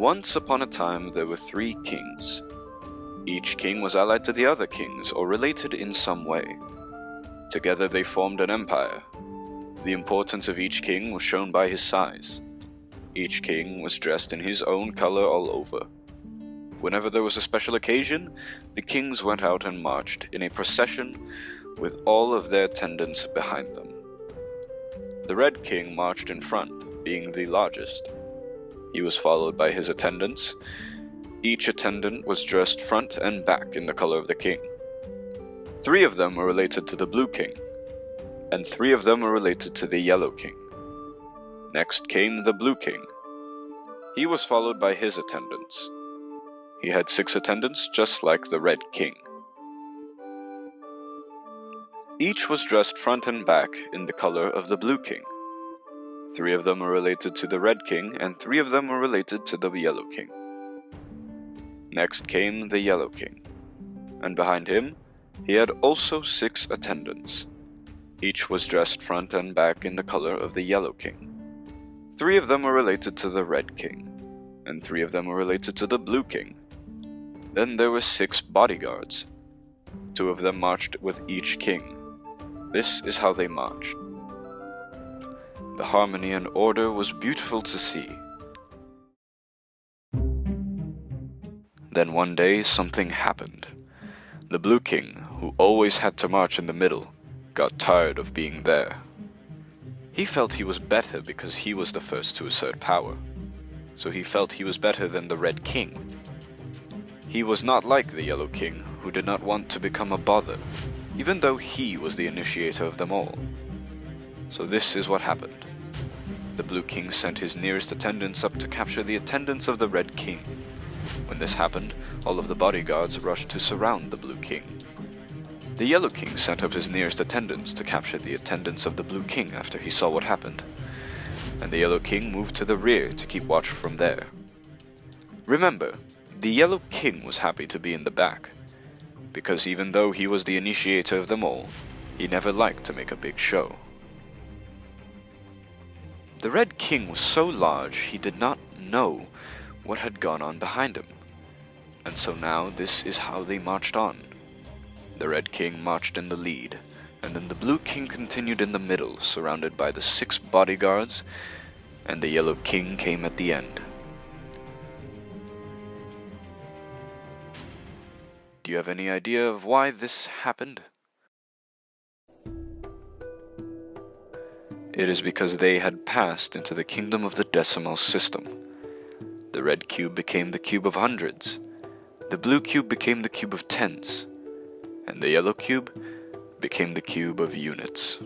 Once upon a time there were 3 kings. Each king was allied to the other kings or related in some way. Together they formed an empire. The importance of each king was shown by his size. Each king was dressed in his own color all over. Whenever there was a special occasion, the kings went out and marched in a procession with all of their attendants behind them. The Red King marched in front, being the largest. He was followed by his attendants. Each attendant was dressed front and back in the color of the king. 3 of them were related to the Blue King, and 3 of them were related to the Yellow King. Next came the Blue King. He was followed by his attendants. He had 6 attendants, just like the Red King. Each was dressed front and back in the color of the Blue King. 3 of them were related to the Red King, and 3 of them were related to the Yellow King. Next came the Yellow King, and behind him, he had also 6 attendants. Each was dressed front and back in the color of the Yellow King. 3 of them were related to the Red King, and 3 of them were related to the Blue King. Then there were 6 bodyguards. 2 of them marched with each king. This is how they marched. The harmony and order was beautiful to see. Then one day something happened. The Blue King, who always had to march in the middle, got tired of being there. He felt he was better because he was the first to assert power, so he felt he was better than the Red King. He was not like the Yellow King, who did not want to become a bother, even though he was the initiator of them all. So this is what happened. The Blue King sent his nearest attendants up to capture the attendants of the Red King. When this happened, all of the bodyguards rushed to surround the Blue King. The Yellow King sent up his nearest attendants to capture the attendants of the Blue King after he saw what happened, and the Yellow King moved to the rear to keep watch from there. Remember, the Yellow King was happy to be in the back, because even though he was the initiator of them all, he never liked to make a big show. The Red King was so large he did not know what had gone on behind him, and so now this is how they marched on. The Red King marched in the lead, and then the Blue King continued in the middle, surrounded by the 6 bodyguards, and the Yellow King came at the end. Do you have any idea of why this happened? It is because they had passed into the kingdom of the decimal system. The red cube became the cube of hundreds, the blue cube became the cube of tens, and the yellow cube became the cube of units.